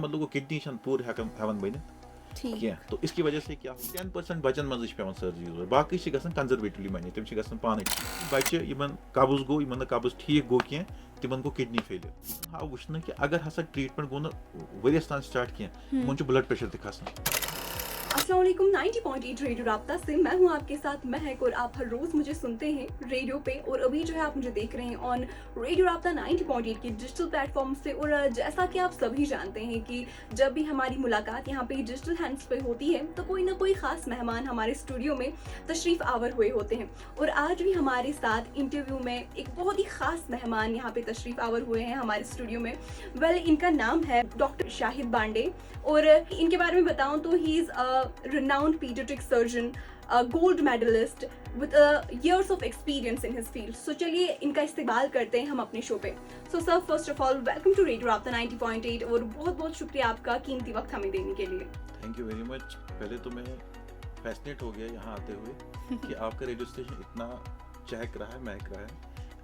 मतलब वो किडनी पूर हेवन बनित क्या तो इसकी वजह से क्या 10% बचन मज पे सर्जरी बाकी कंजर्वेटिवली माने तम पान बच्चे कब्ज गो कब्ज ठीक गो क्या तिमन गो किडनी फेलियर हाँ वुन कि अगर हसा ट्रीटमेंट गो वरियस तान स्टार्ट क्या ब्लड प्रेशर तक अस्सलाम वालेकुम 90.8 रेडियो राब्ता से मैं हूं आपके साथ महक और आप हर रोज मुझे सुनते हैं रेडियो पे और अभी जो है आप मुझे देख रहे हैं ऑन रेडियो राब्ता 90.8 के डिजिटल प्लेटफॉर्म से। और जैसा कि आप सभी जानते हैं कि जब भी हमारी मुलाकात यहाँ पे डिजिटल हैंड्स पे होती है तो कोई ना कोई ख़ास मेहमान हमारे स्टूडियो में तशरीफ़ आवर हुए होते हैं। और आज भी हमारे साथ इंटरव्यू में एक बहुत ही ख़ास मेहमान यहाँ पे तशरीफ़ आवर हुए हैं हमारे स्टूडियो में। इनका नाम है डॉक्टर शाहिद बांडे और इनके बारे में बताऊं तो he is renowned pediatric surgeon, a gold medalist with years of experience in his field. So चलिए इनका इस्तेमाल करते हैं हम अपने शो पे। So sir, first of all, welcome to Radio Rabta 90.8 और बहुत बहुत शुक्रिया आपका कीमती वक्त हमें देने के लिए। Thank you very much. पहले तो मैं फैसिनेट हो गया यहाँ आते हुए कि आपका रेडियो स्टेशन इतना चहक रहा है, महक रहा है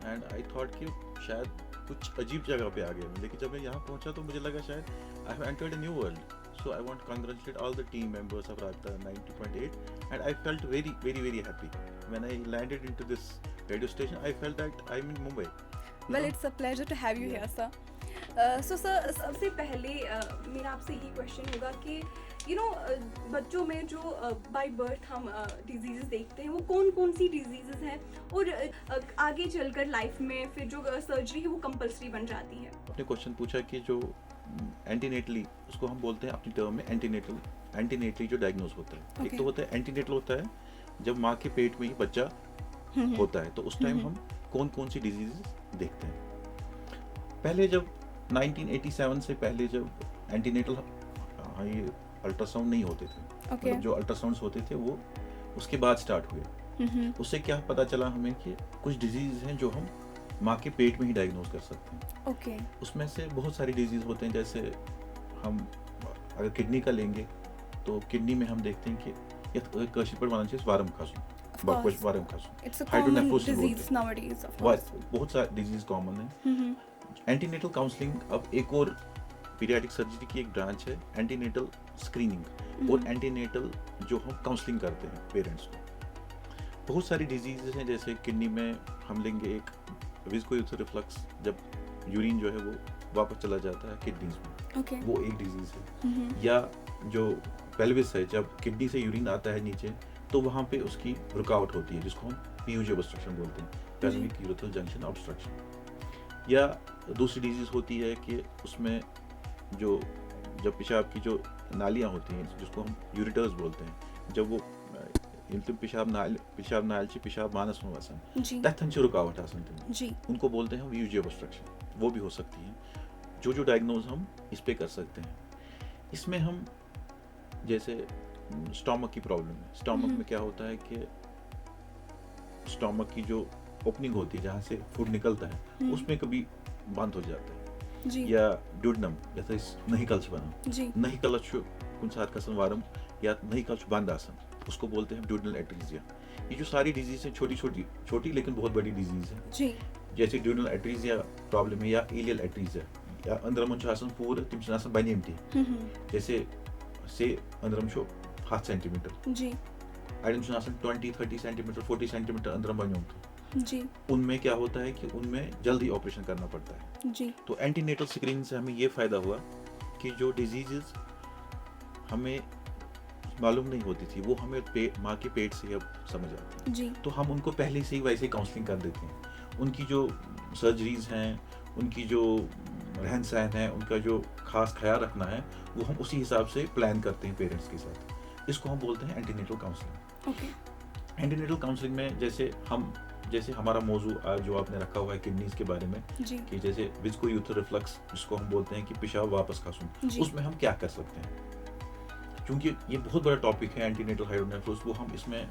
एंड आई थॉट कि शायद कुछ अजीब जगह पे आ गया, लेकिन जब मैं यहाँ पहुँचा तो मुझे लगा शायद I have entered a new world. So I want to congratulate all the team members of Rabta 90.8 and I felt very happy when I landed into this radio station. I felt that I'm in Mumbai. Well, it's a pleasure to have you here, sir. So sir, सबसे पहले मेरा आपसे ये question होगा कि बच्चों में जो बाय बर्थ हम डिजीज़ देखते हैं वो कौन कौन सी डिजीज़ हैं और आगे चलकर लाइफ में फिर जो सर्जरी है वो कंपल्सरी बन जाती है। आपने क्वेश्चन पूछा कि जो एंटीनेटली, उसको हम बोलते हैं अपनी टर्म में एंटीनेटली जो डायग्नोज होता है। एक तो होता है एंटीनेटल, होता है जब माँ के पेट में ही बच्चा होता है तो उस टाइम हम कौन कौन सी डिजीज देखते हैं। पहले जब 1987 से पहले जब एंटीनेटल ये अल्ट्रासाउंड नहीं होते थे, मतलब जो अल्ट्रासाउंड्स होते थे वो उसके बाद स्टार्ट हुए। उससे क्या पता चला हमें कि कुछ डिजीज हैं जो हम माँ के पेट में ही डायग्नोज कर सकते हैं। उसमें से बहुत सारी डिजीज होते हैं, जैसे हम अगर किडनी का लेंगे तो किडनी में हम देखते हैं कि कशिश पर माना चाहिए वारम बहुत सारी डिजीज कॉमन है। एंटीनेटल काउंसलिंग अब एक और पीडियाट्रिक सर्जरी की एक ब्रांच है, एंटीनेटल स्क्रीनिंग और एंटीनेटल जो हम काउंसलिंग करते हैं पेरेंट्स को। बहुत सारी डिजीजेस हैं, जैसे किडनी में हम लेंगे एक विस्कोयूरिक रिफ्लक्स, जब यूरिन जो है वो वापस चला जाता है किडनीज में, वो एक डिजीज है। या जो पेल्विस है, जब किडनी से यूरिन आता है नीचे तो वहाँ पे उसकी रुकावट होती है, जिसको हम पीयूजी ऑब्स्ट्रक्शन बोलते हैं, पेल्विक यूरेथ्रल जंक्शन ऑब्स्ट्रक्शन। या दूसरी डिजीज होती है कि उसमें जब पेशाब की जो नालियाँ होती हैं, जिसको हम यूरिटर्स बोलते हैं, जब वो पेशाब नाल पेशाब मानस में वसन तथन रुकावट आसन उनको बोलते हैं वीयूजी ऑब्स्ट्रक्शन, वो भी हो सकती है। जो डायग्नोज हम इस पे कर सकते हैं। इसमें हम जैसे स्टोमक की प्रॉब्लम है, स्टोमक में क्या होता है कि स्टोमक की जो ओपनिंग होती है जहाँ से फूड निकलता है उसमें कभी बंद हो जाता है, या ड्यूडनम जैसे नहीं कल्च बना नहीं कल्च कुछ साथ का वारम या नहीं कल्च बंद आसन, उसको बोलते हैं ड्यूडनल एट्रीजिया। ये जो सारी डिजीज है छोटी लेकिन बहुत बड़ी डिजीज है। जैसे ड्यूडनल एट्रीजिया प्रॉब्लम है या इलियल एट्रीजिया, या अंदरम पूरा तम बनेमती, जैसे से अंदरम 7 सेंटीमीटर, अड़न 20-30 सेंटीमीटर 40 सेंटीमीटर अंदरम बनियों। उनमें क्या होता है कि उनमें जल्दी ऑपरेशन करना पड़ता है। तो एंटीनेटल स्क्रीनिंग से हमें ये फायदा हुआ कि जो डिजीजेस हमें मालूम नहीं होती थी वो हमें माँ के पेट से अब समझ आती है, तो हम उनको पहले से ही वैसे काउंसलिंग कर देते हैं। उनकी जो सर्जरीज हैं, उनकी जो रहन सहन है, उनका जो खास ख्याल रखना है, वो हम उसी हिसाब से प्लान करते हैं पेरेंट्स के साथ। इसको हम बोलते हैं एंटीनेटल काउंसलिंग। एंटीनेटल काउंसलिंग में जैसे हमारा मौजू आज जो आपने रखा हुआ है किडनीज के बारे में, कि जैसे विस्कोयूरिक रिफ्लक्स जिसको हम बोलते हैं कि पेशाब वापस खासूं, उसमें हम क्या कर सकते हैं। क्योंकि ये बहुत बड़ा टॉपिक है एंटीनेटल हाइड्रोनेफ्रोस, वो हम इसमें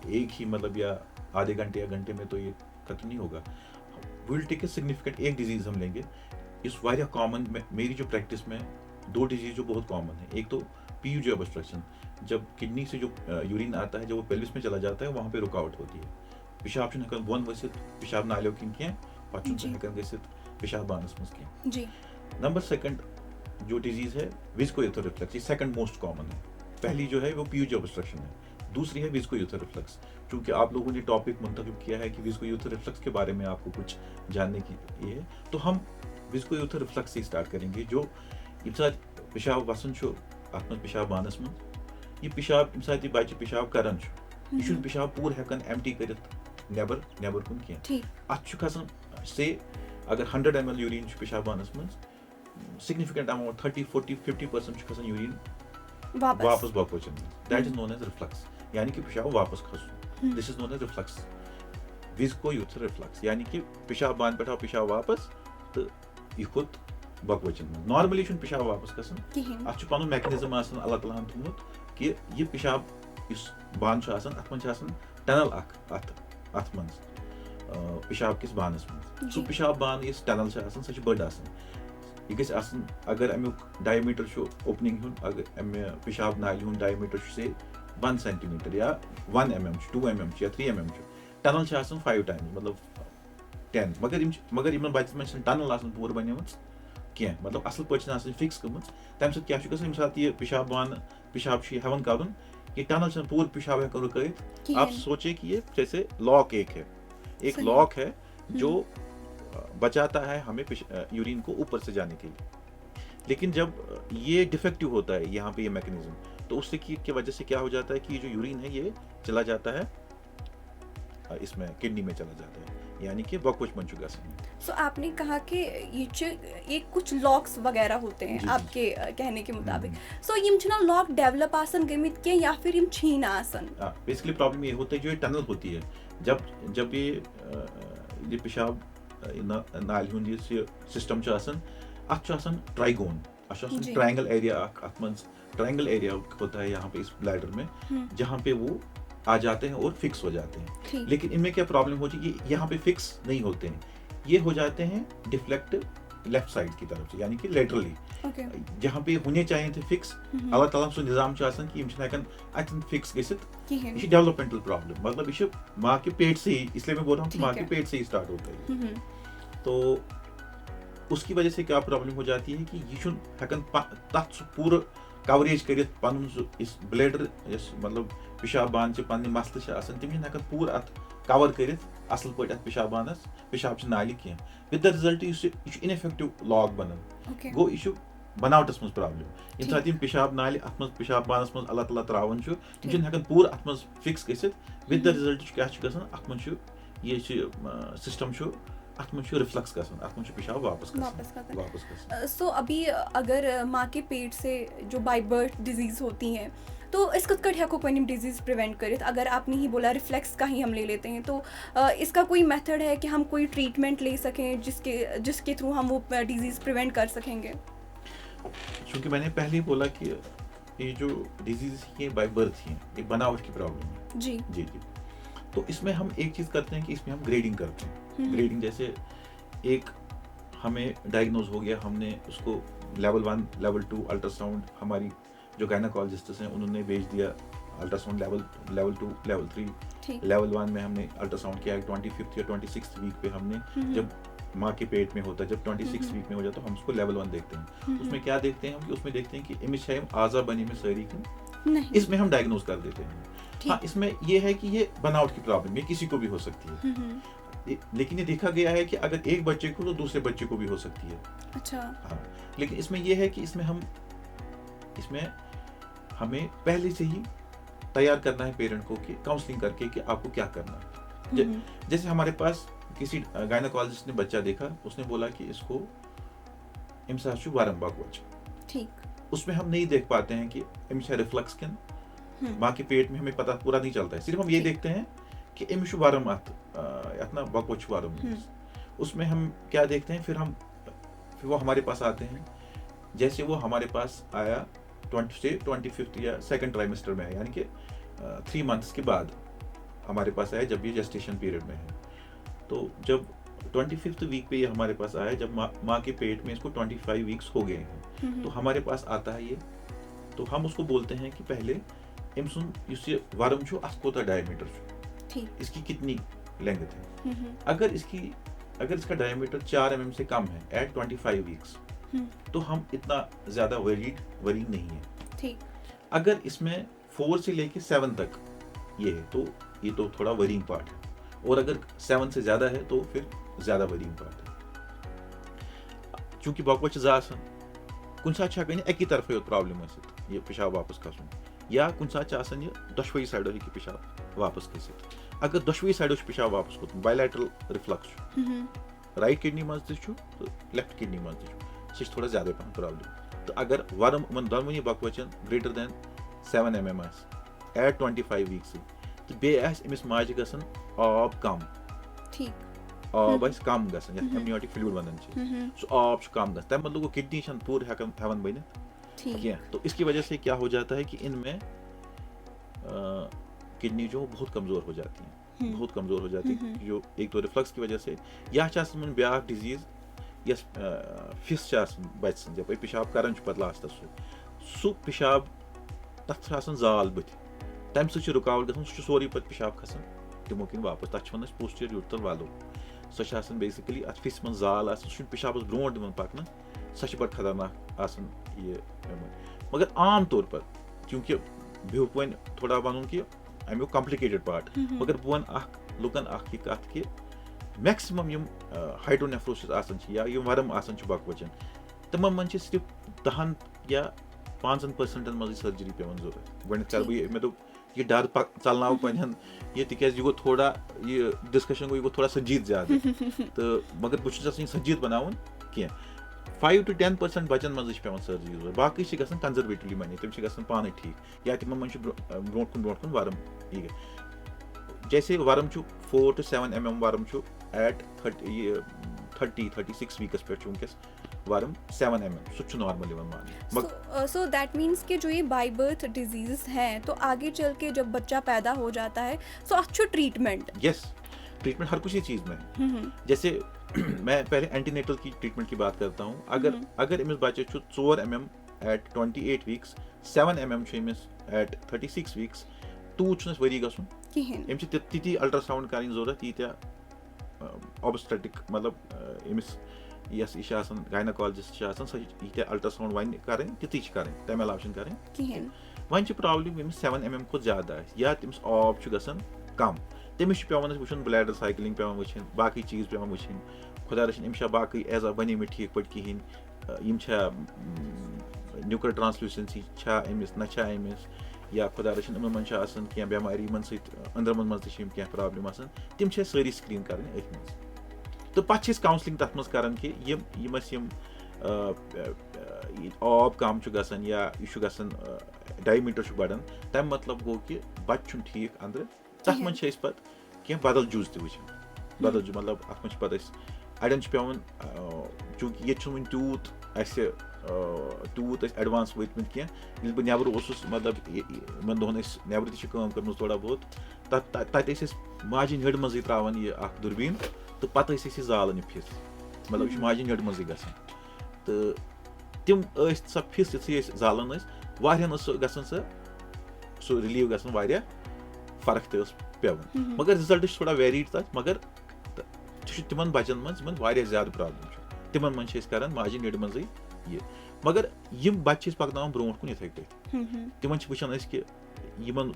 एक ही मतलब या आधे घंटे या घंटे में तो ये खत्म नहीं होगा। विल टेक ए सिग्निफिकेंट एक डिजीज हम लेंगे, इस वारिया कॉमन में मेरी जो प्रैक्टिस में 2 डिजीज जो बहुत कॉमन है। एक तो पीयूजी ऑब्स्ट्रक्शन, जब किडनी से जो यूरिन आता है जब वो पेल्विस में चला जाता है वहाँ पे रुकावट होती है, पेशाब हेकान बोन वसित पेशाब नालियों किन क्या पचुन हेकान गसित पेशाब बानस मस क्या। नंबर 2 जो डिजीज है विस्को रिफ्लक्स, ये सेकंड मोस्ट कॉमन है। पहली जो है वो पीयूज ऑब्स्ट्रक्शन है, दूसरी है विस्को रिफ्लक्स। क्योंकि आप लोगों ने टॉपिक मुंतखब किया है कि विस्को रिफ्लक्स के बारे में आपको कुछ जानने की ये है, तो हम विस्को रिफ्लक्स से स्टार्ट करेंगे। जो ये पेशाब वसन अत पेशाब बानस मन, ये पेशाब ये बच्चे पेशाब करान यह पेशाब पूर हेकन एम्प्टी कर नेबर कुन कह अत खसान से अगर 100 ml यूरिन पेशाब बानस मन, सिग्निफिकेंट अमाउंट 30-40-50% खसान यूरिन वापस बकोचन। That is known as reflux, यानी कि पेशाब वापस खसून। This is known as reflux, vesico reflux, यानी कि पेशाब बान पे पेशाब वापस तो यह खोत बकवचन में। नॉर्मली पेशाब वापस खसान, अत पन मैकेनिज्म अल्लाह ताला थोमुत कि यह पेशाब इस बान अत मन टनल अत मन पेशाब किस बानस मन, सो पेशाब बान इस टनल सह बड़ यह गि अगर अमुक डायमीटर ओपनिंग अगर अमे पेशाब नालि हूं डायमीटर से 1 सेंटीमीटर या 1 mm 2 mm या 3 mm टनल 5 टाइम्स मतलब 10, मगर इन बच्चन में टनल पूर बन कह, मतलब असल पे फिक्स गम तम सत क्या यम सात यह पेशाब बान पेशाब हेवन कर ये टनल पूर पेशाब हेकन रुक। आप सोचे कि ये जैसे लॉक एक लॉक है जो बचाता है हमें यूरिन को ऊपर से जाने के लिए, लेकिन जब ये डिफेक्टिव होता है यहाँ पे ये मैकेनिज्म, तो उससे की वजह से क्या हो जाता है कि जो यूरिन है ये चला जाता है इसमें किडनी में चला जाता है, यानी कि बकवच बन चुका है। सो आपने कहा कि ये कुछ लॉक्स वगैरह होते हैं आपके कहने के मुताबिक, सो यम छना लॉक डेवलप आसन गमित के या फिर यम छीना आसन? बेसिकली प्रॉब्लम ये होता है जो ये टनल होती है, जब ये पेशाब नाल हुंद सिस्टम अत ट्राइगोन ट्रायंगल एरिया अत मन ट्रायंगल एरिया होता है यहाँ पे इस ब्लैडर में, जहाँ पे वो आ जाते हैं और फिक्स हो जाते हैं। लेकिन इनमें क्या प्रॉब्लम होती है कि यहाँ पे फिक्स नहीं होते हैं, ये हो जाते हैं डिफ्लेक्ट लेफ्ट साइड की तरफ से, यानी कि लेटरली जहाँ पे होने चाहिए थे फिक्स अल्लाह ताला सो निजाम कि अतन फिक्स गसित ये डेवलपमेंटल प्रॉब्लम, मतलब ये माँ के पेट से ही, इसलिए मैं बोल रहा हूँ कि माँ के पेट से ही स्टार्ट होता है। तो उसकी वजह से क्या प्रॉब्लम हो जाती है कि ये हेकन तथ पूरा कवरेज कर पन इस ब्लेडर मतलब पेशाब बान से पन्ने मसल तम हेकन पूर अत कवर कर असल पे पेशाब बानस पेशाब नालि कह, विद द रिजल्ट यह इनफेक्टिव लॉक बनन। गो यह बनावटस मज प्रॉब्लम, यम सात पेशाब नालि अत मज पेशाब बानस मज अल्लाह ताला त्रावन हेकन पूर अत मज फिक्स गसित, विद द रिजल्ट क्या अत मज ये सिस्टम अत मन रिफ्लक्स गसन, अत मन पेशाब वापस गसन। सो अभी अगर माँ के पेट से जो बाय बर्थ डिजीज होती हैं तो इसको कट हेको पनिम डिजीज प्रिवेंट करित, अगर आपने ही बोला रिफ्लेक्स का ही हम ले लेते हैं, तो इसका कोई मेथड है कि हम कोई ट्रीटमेंट ले सकें जिसके थ्रू हम वो डिजीज प्रिवेंट कर सकेंगे? क्योंकि मैंने पहले ही बोला कि ये जो डिजीज ये बाय बर्थ ही है, एक बनावट की प्रॉब्लम है। जी जी जी। तो इसमें हम एक चीज करते हैं कि इसमें हम ग्रेडिंग करते हैं। ग्रेडिंग जैसे एक हमें डायग्नोज हो गया, हमने उसको लेवल 1 लेवल 2 अल्ट्रासाउंड, हमारी जो गायनाकोलॉजिस्ट हैं उन्होंने भेज दिया अल्ट्रासाउंड लेवल 2 लेवल 3। लेवल 1 में हमने अल्ट्रासाउंड किया 25th या 26th वीक पे हमने, जब माँ के पेट में होता है, जब 26th वीक में हो जाता है तो हम उसको लेवल 1 देखते हैं। उसमें क्या देखते हैं हम कि उसमें देखते हैं कि इमेज आजा बनी में सारी की, इसमें हम डायग्नोज कर देते हैं। हाँ, इसमें यह है कि ये बनावट की प्रॉब्लम है, किसी को भी हो सकती है, लेकिन ये देखा गया है कि अगर एक बच्चे को तो दूसरे बच्चे को भी हो सकती है। अच्छा। हाँ, लेकिन इसमें यह है कि इसमें हमें पहले से ही तैयार करना है पेरेंट को कि काउंसलिंग करके कि आपको क्या करना है। जैसे हमारे पास किसी गायनाकोलॉजिस्ट ने बच्चा देखा, उसने बोला कि इसको इमसाशु वारम बागवच, ठीक, उसमें हम नहीं देख पाते हैं कि इमसा रिफ्लक्स किन माँ के पेट में हमें पता पूरा नहीं चलता है, सिर्फ हम ये देखते हैं कि इमशु वारम अपना बकवच वारम, उसमें हम क्या देखते हैं, फिर वो हमारे पास आते हैं। जैसे वो हमारे पास आया 25th या 2nd ट्राइमेस्टर में है, यानी कि 3 months के बाद हमारे पास आया, जब ये जेस्टेशन पीरियड में है। तो जब 25th वीक पे ये हमारे पास आया, जब माँ के पेट में इसको 25 वीक्स हो गए हैं, तो हमारे पास आता है ये, तो हम उसको बोलते हैं कि पहले इमसुन ये वारम छो अस कोता डायमीटर, इसकी कितनी लेंथ है। अगर इसका डायमीटर 4 mm से कम है एट 25 वीक्स, तो हम इतना ज़्यादा वरीड नहीं है। ठीक। अगर इसमें 4 से लेके 7 तक ये है तो ये तो थोड़ा वरीइंग पार्ट है, और अगर 7 से ज़्यादा है तो फिर ज़्यादा वरीइंग पार्ट है। चूँकि बकवच आसान कुछ साथ एक तरफ प्रॉब्लम ये पेशाब वापस खसन, या कुछ साथ ये दोशवई साइडो हे पेशाब वापस खसित। अगर दोशवई साइडो पेशाब वापस Khot bilateral reflux right kidney मज तो लेफ्ट किडनी मज सह थोड़ा ज्यादा पहन प्रॉब्लम। तो अगर वर्म इन दोनवनी बकवचन greater than 7 mm at 25 weeks तो बेस माज गसन आब कम, ठीक आब कम गसन एमनियोटिक फ्लूइड वनान सो आब कम गसन तम मतलब वो किडनी पूर हेवन बनित क्या। तो इसकी वजह से क्या हो जाता है कि इनमें किडनी जो बहुत कमजोर हो जाती है, बहुत कमजोर हो जाती है, जो एक तो रिफ्लक्स की वजह से या ब्या डिजीज यस फिस बच जब पेशाब कर पे लास्टस सह पेशाब तथ जाल बुथ तम सह रुकावट ग सोरे पे पेशाब खसान तमो किन वापस तथ वन पोस्टीरियर यूट्रल वालो सह बेसिकली अत फिस मन जाल सह पेशाबस ब्रो दिन पकन सह बड़ खतरनाक ये मगर आम तौर पर क्योंकि बेहूक वन थोड़ा वन कि अमु कॉम्प्लिकेटेड पार्ट मगर बह वन लुकन कत कि मैक्सिमम यम हाइड्रोनेफ्रोसिस या यम वर्म बकवचन तमन मन सिर्फ 10 या 5% मज सर्जरी पे जरूरत गो कर मे दोप ये डर चलना पन ये तिकाज ये गो थोड़ा ये डिस्कशन गो ये गो थोड़ा संजीद ज्यादा तो मगर बहुत संजीद बनावन कह 5 to 10% बचन मज पे सर्जरी जरूरत बाकी कंजर्वेटिवली मनी तम पाने ठीक या तम मन ब्रो कुन वर्म ये जैसे worm 4 to 7 mm worm at 36 weeks पे वनकस वर्म 7 mm सह नॉर्मल मान। सो दैट मीन्स कि जो ये बाय बर्थ डिजीज हैं तो आगे चल के जब बच्चा पैदा हो जाता है सो अच्छो ट्रीटमेंट यस ट्रीटमेंट हर कुछ चीज में जैसे मैं पहले एंटीनेटल की ट्रीटमेंट की बात करता हूँ। अगर इमिस बच्चे 4 mm एट 28 वीक्स 7 mm इमिस एट 36 वीक्स तूत वरी गसन अमिस ती अल्ट्रासाउंड कर जरूरत यीत्या ऑब्स्टेट्रिक मतलब अमिस यस यह गायनाकोलॉजिस्ट सह अल्ट्रासाउंड वन कर ती कर तम अलाव कर वन प्रॉब्लम अमिस 7 mm खुद ज्यादा या तमिस आब गसन कम तमिस पेवन वुचन ब्लैडर साइकिलिंग पेवन वुचन बाकी चीज पेवन वुचन खुदा रचन अमिस बाकी एजा बने में ठीक पे कहें यम न्यूक्लियर ट्रांसल्यूसेंसी अमिस ना अमिस या खुदा रचन इन मन क्या बेमारी इन अंदरमन मज क्या प्रॉब्लम तम सारी स्क्रीन कर तो पे काउंसलिंग तथ मज कर कि यमस आब कम गसन या यह डायमीटर बढ़ान तम मतलब गो कि बच्चा ठीक अंदर तथ मन पे बदल जुज तन बदल जुज मतलब अत मन पे अड़न पेवन चूँकि ये वन तूत एडवांस वतम क्या बह नबर मतलब इन दोहन नबर तम थोड़ा बहुत तत माजि नड़ मज त्रावान यह दुर्बीन तो पे जालान यह फिस मतलब यह माजि नड़ मज ग तो तम सह फिस यु जालान वारियन गसन सह रिलीव गसन वारिया फर्क पेवन मगर रिजल्ट थोड़ा वेरीड तथ मगर तिमन बचन मन वारिया ज्यादा प्रॉब्लम तिमन मन कर माजि नड़ मज ये मगर यम बच्चे पकना ब्रो कुन इथे पे तिमन वुचान कि यमन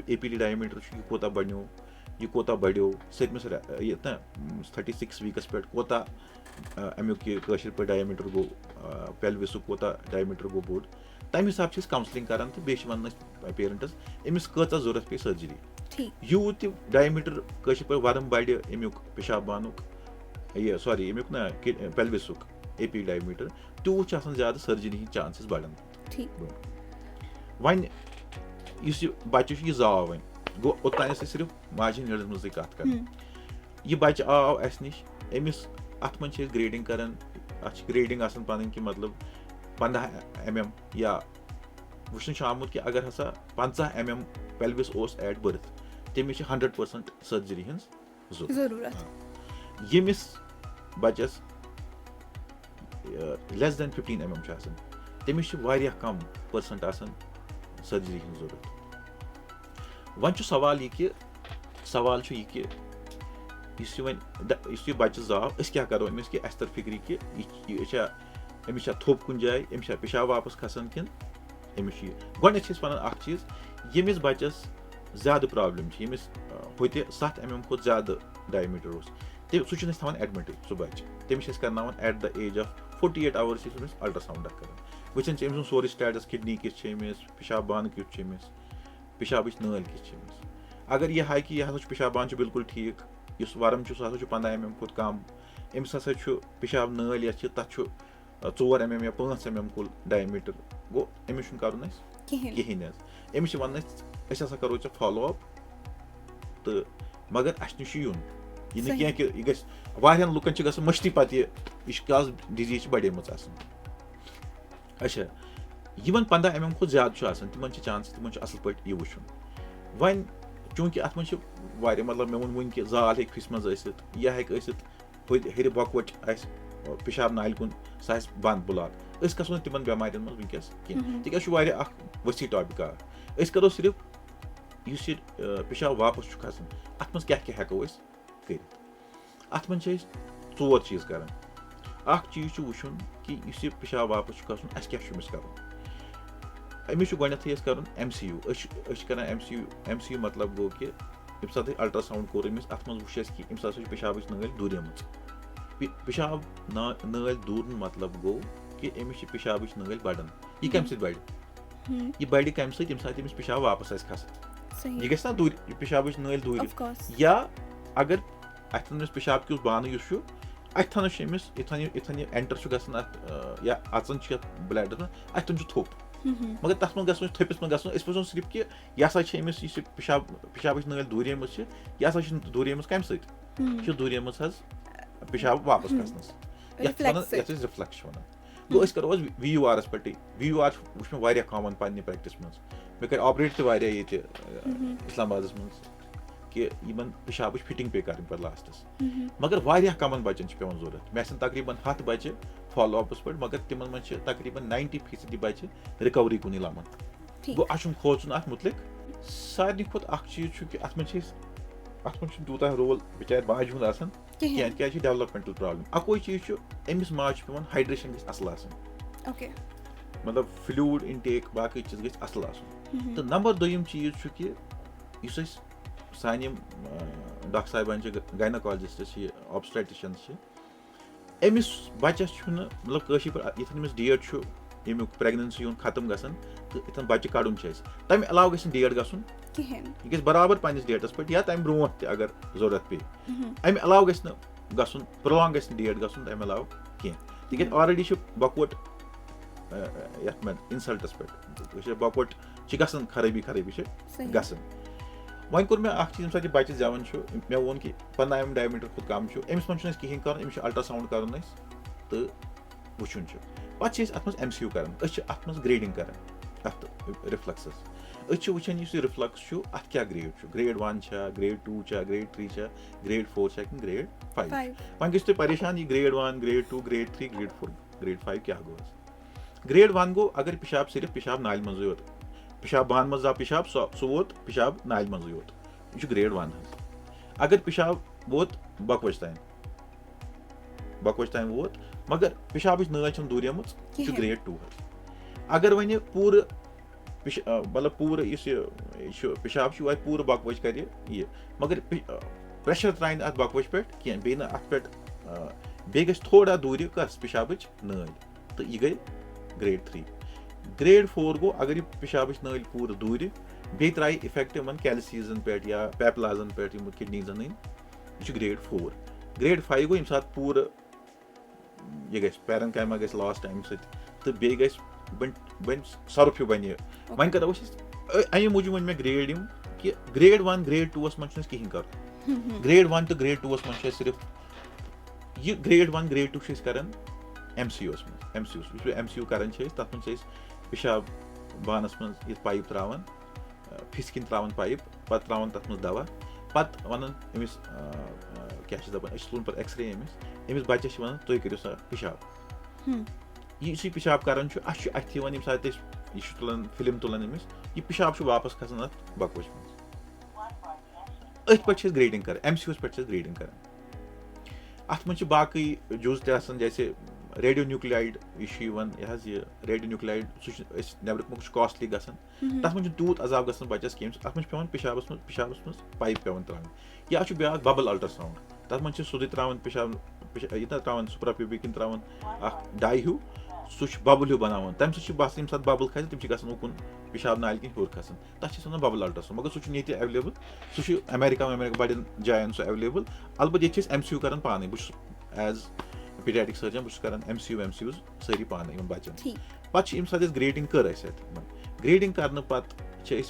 एपीडी डायमीटर यह कोता बनो यह कोता बढ़ो सतमिस 36 वीकस पे कोता अमुक यह पे डायमीटर गो पेल्विस कोता डायमीटर गो बोड तम हिसाब से काउंसलिंग कर तो बे वन पेरेंटस अमिस कचा जरूरत पे सर्जरी यूत डायमीटर पे वर्म बढ़ अमुक पेशाब बानुक ये सॉरी अमुक ना पेल्विसुक एपी डायमीटर तूत ज्यादा सर्जरी हंद चांसेस बढ़ान वन बच्चे यह जाव वन गो ओतान सिर्फ माजि नड़ मज कत कर यह बच्चे आव अस नश अमिस अत मन ग्रेडिंग कर ग्रेडिंग पन कि मतलब 15 mm या वुचन आमुत कि अगर हसा 50 mm पेल्विस एट बर्थ तमिस 100% सर्जरी हंज जरूरत यमिस बच्चस लेस देन 15 mm तमिस कम परसेंट सर्जरी हंज जरूरत वन सवाल यह कि वन बच्चे जाव क्या करो अमिस कि अस तर फिक्री कि अमिस छा थोप कुन जाय अमिस छा पेशाब वापस खसन किन अमिस ये गोडनेथ छ वनान अख चीज यमिस बच्चस ज्यादा प्रॉब्लम छ यमिस होते 7 mm खोत ज्यादा डायमीटर उस ते सु छन थवन एडमिट सु बच्च तमिस करनावन at the age of 48 hours अमिस अल्ट्रासाउंड कर वचन छ अमिस सोरी स्टेटस किडनी किस छ अमिस पेशाब बान किस छ अमिस पेशाब नल किस छ अमिस अगर यह है कि यह हसा पेशाब बान बिल्कुल ठीक इस वरम सह 15 mm खोत कम अमिस हसा पेशाब नल यह तथ 4 mm या 5 mm कुल डायमीटर गो अमिस कर कहें अमिस वन अस करो ऐ फॉलो अप तो मगर अस नश यून यह कह कि यह गहन लुकन ग मश्ती पे यह डिजीज बढ़ेम अच्छा यमन 15 mm खुद ज्यादा तिमन चांस तिमन असल पे यह वुचन वन चूंकि अत मे मतलब मे वो कि जाल हे फिस मज यह हेर बकवट पेशाब नाल कुन सह बंद बुलाक गो तिमन बेमारियन मज वस कह वसी टॉपिक अस करो सिर्फ इस पेशाब वापस खसान अत मज क्या हेको कर अत मन 4 चीज कर चीज वुचन कि इस पेशाब वापस खसन अस क्या कर अमिस गोडनेथै कर MCU कर MCU मतलब गो कि यम सात अल्ट्रासाउंड कोर अमिस अत मज वुच कि अमिस हसा पेशाब नल दूरेम पेशाब नल दूर मतलब गो कि अमिस पेशाब नल बढ़न यह कम बढ़ यह बढ़ कम सत यम सात पेशाब वापस खसान यह गना दूर पेशाब नल दूर या अगर अथन पेशाब कि बान अथन इथन एंटर गसान या अचन ब्लड अथन थोप मगर तथ मन गो थोपिस मन गो वो सिर्फ कि यह पेशाब नल दूरेम यह दूरेम कम सत दूरेम पेशाब वापस खसनस रिफ्लेक्स वन गो करो VUR पे VUR वुच मे कॉमन पे प्रैक्टिस मज मे कर ऑपरेट ये इस्लामाबाद मज कि इन पेशाब फिटिंग पे कर पे लास्टस मगर कमन बच्चन पेवान जरूरत मे तकरीबन 100 बच्चे फॉलो अपस पे मगर तिमन मन तकरीबन 90% बच्चे रिकवरी कुन लमन गो अचुन खोचन अत मुतलिक सारे खुद चीज कि अत मन तूता रोल बेचार माज हुंद आसान क्या डेवलपमेंटल प्रॉब्लम अकोई चीज अमिस माज पेवान हाइड्रेशन गस असल आसान ओके मतलब फ्लूइड इनटेक बाकी चीज गस असल आसान तो नंबर 2 चीज कि इस सान डॉक्टर साहबान गायनोकोलॉजिस्ट ऑब्स्टेट्रिशियन अमिस बच्चस मतलब कशी पे अमिस डेट यमुक प्रेगनेंसी हूँ खत्म गसन तो इतन बच्चे कड़न तमें अलाव गस डेट गसन यह गस बराबर पन्निस डेटस पे या तमें ब्रोह ते अगर जरूरत पे अमे अलाव गस गसन प्रोलॉन्ग गस डेट गसन तमें अलाव कह तिक ऑलरेडी बकवट ये इंसल्टस पे बकवट गसन खराबी गसन वन कोर मे चीज ये बच्चे जवान मे वोन कि 15 mm डायमीटर खुद कम अमिस मन कहें कर अमिस अल्ट्रासाउंड कर तो वुचन पे अत MCU कर अत ग्रेडिंग कर अत रिफ्लक्सस वुचान रिफ्लक्स अत क्या ग्रेड 1 ग्रेड 2 ग्रेड 3 ग्रेड 4 कि ग्रेड 5 वन गो परेशान यह grade 1 grade 2 grade 3 grade 4 grade 5 क्या गो ग्रेड 1 गो अगर पेशाब सिर्फ पेशाब नाल मज योत पेशाब बान मज पेशाब सह वोत पेशाब नाल मज योत यह ग्रेड 1 अगर पेशाब वोत बकवच तान वोत मगर पेशाब नल दूरेम ग्रेड 2 अगर वन पूर मतलब पूर पेशाब पूर बकवच कर मगर प्रेशर त्राइन अत बकवच पे कह बे अत पे गस थोड़ा दूर कस पेशाब नल तो यह गई ग्रेड 3 ग्रेड 4 गो अगर यह पेशाब नल पूर दूर बे त्राय इफेक्ट इन कैलसीजन पे या पेपलाजन पे किडनीजन यह ग्रेड 4 ग्रेड 5 गो यम सात पूर यह गस पैरनकाइमा गस लॉस टाइम तो बे गस बन सरफ बन वन करो अमे मूजूब वन मे ग्रेड कि ग्रेड 1 ग्रेड 2 मन कहें कर ग्रेड 1 तो ग्रेड 2 मन सिर्फ यह ग्रेड 1 ग्रेड 2 कर MCU कर तथ मन पेशाब बानस मन पाइप त्रावान फिस किन त्रावान पाइप पे त्रावान तथ मन दवा पे वन अमिस क्या दपान तुन पे एक्सरे अमिस बच्चस वन तुम करो सा पेशाब यह पेशाब कर अथ यम सात यह तुलान फिल्म तुलान अमिस यह पेशाब वापस खसान अत बकवच मज अथ पे ग्रेडिंग कर MCU पे ग्रेडिंग कर अत मन बाकी जुज जैसे रेडियो न्यूक्लियाइड ये रेडियो न्यूक्लियाइड सह नबर कॉस्टली गसान तथ मन तूत अजाब गसान बच्चस कहें अत मन पेशाबस मज पाइप पे त्रान या ब्या बबल अल्ट्रासाउंड तथ मन सोदे त्रान पेशाब त्रान सुप्राप्यूबिक त्रान डाई हूँ सह बबल हूँ बनान तम सह बस ये बबल खस तम गसान उकुन पेशाब नाल कन हूर खसान तथ वन बबल अल्ट्रासाउंड मगर सह ये एवेलेबल सह अमेरिका बड़न जायन सह एवेलेबल अलबत् ये MCU कर पान बह एज पीडियाट्रिक सर्जन बह MCU सारी पान बच्चन पे सात ग्रेडिंग कर ग्रेडिंग कर पे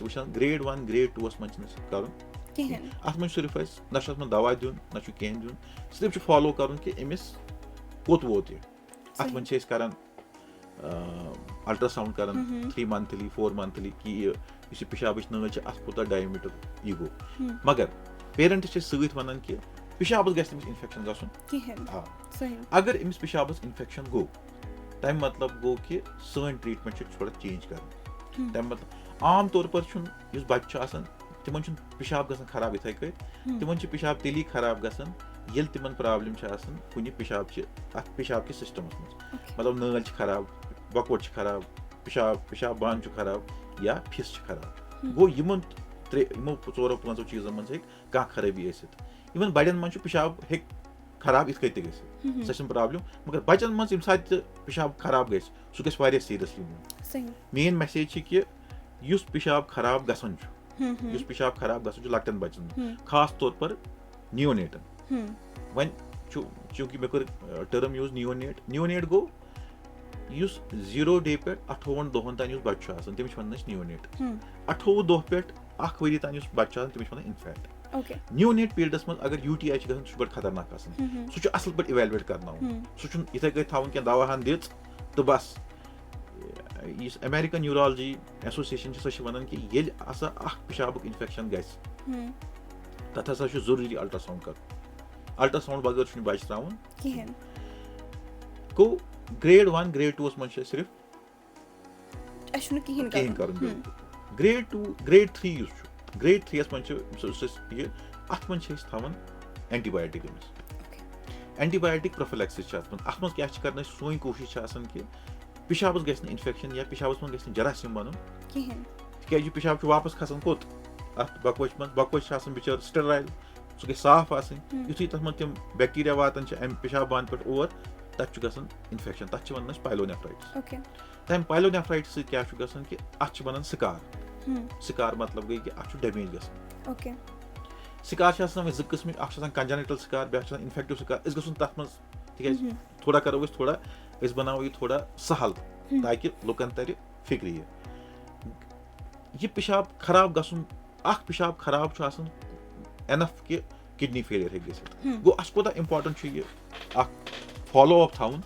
वुचान ग्रेड 1 ग्रेड 2 मन कर अत मन सिर्फ ना मन दवा दिन ना कह दिन सिर्फ फॉलो कर कि अमिस कोत वोत यह अत मन कर अल्ट्रासाउंड कर 3 मंथली 4 मंथली कि यह पेशाब नल अत कोता डायमीटर यह गो मगर पेरेंट सत वन कि पेशाब गस इन्फेक्शन गसन अगर अमिस पेशाब इन्फेक्शन गो तम मतलब गो कि सन ट्रीटमेंट थोड़ा चेंज कर तम मतलब आम तौर पर बच्चे तिमन पेशाब गसान खराब इथे तिमन पेशाब तेली खराब गसान ये तिमन प्रॉब्लम कुछ पेशाब के सिस्टमस मज मतलब नल खराब बकवट खराब पेशाब बान खराब या फिस खराब गो यमो 4-5 चीजों मज कह खराबी इन बड़न मन पेशाब हे खराब इत कत सह प्रॉब्लम मगर बच्चन मज यम सात पेशाब खराब गस सह गस सीरियसली मेन मैसेज कि पेशाब खराब गसान पेशाब खराब गसान लकटन बच्चन खास तौर पर नियोनेटन वन चूंकि मे कर टर्म यूज नियोनेट गो 0 डे पे 58 दोहन तान बच्चा तमिस वन नियोनेट 28 दोह पे 1 वरी तान बच्चा तमिस वन इन्फेक्ट नियोनेट पीरियडस मज अगर UTI गसान सह बड़ खतरनाक सह असल पे इवेलुएट करना सह इथे थवन क्या दवा दिच तो बस अमेरिकन न्यूरोलॉजी एसोसिएशन सह वन कि ये पेशाब इन्फेक्शन गस तथ हसा जरूरी अल्ट्रासाउंड कर अल्ट्रासाउंड बगैर बच्चे त्रावन गो ग्रेड 1 ग्रेड 2 मन सिर्फ कहें कर ग्रेड 2 ग्रेड 3 ग्रेड 3 मन अत मन थवन एंटीबायोटिक एंटीबायोटिक प्रोफिलैक्सिस अत मन क्या कर सोन कोशिश कि पेशाब गस इन्फेक्शन या पेशाब मन गस जरासीम बन तक पेशाब वापस खसान कोत अत बकवच मन बकवच बिचार स्टेराइल सह गई साफ युथी तथ मन तम बैक्टीरिया वातान पेशाब बान पे और तथ गसान इन्फेक्शन तथ वन पाइलोनेफ्राइटिस तम पाइलोनेफ्राइटिस क्या गसान कि अत वन सिकार मतलब गई कि अत डैमेज गसान सिकार ज किस्म कंजेनिटल सिकार ब्या इन्फेक्टिव सिकार गो तथ मज तक थोड़ा करो थोड़ा बनाओ यह थोड़ा सहल ताकि लुकन तर फिक्र यह पेशाब खराब गसन पेशाब खराब एनफ कि किडनी फेलियर हे गो गो अस कोता इम्पार्टेंट यह फॉलो अप थवन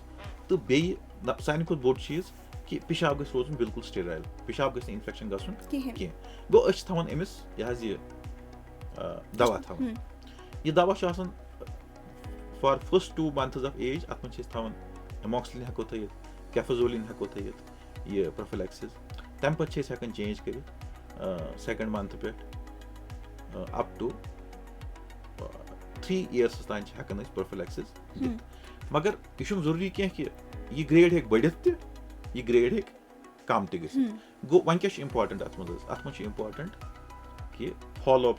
तो बे सारे खुद बोड़ चीज कि पेशाब गस रोजन बिल्कुल स्टेराइल पेशाब गस इन्फेक्शन गसन कह गो थवन अमिस यह दवा थवन यह दवा for first 2 months of age अत मन थवन एमॉक्सिलिन हेको थयित कैफाजोलिन हेको थयित यह प्रोफिलैक्सिस तम पे हेकन चेंज कर सेकंड मंथ पे अप टू 3 years तान हेकन प्रोफिलैक्सिस मगर यह जरूरी कह कि यह ग्रेड हे बढ़ित यह ग्रेड हे कम त गो वन क्या इम्पार्टेंट अत मज इम्पार्टेंट कि फॉलो अप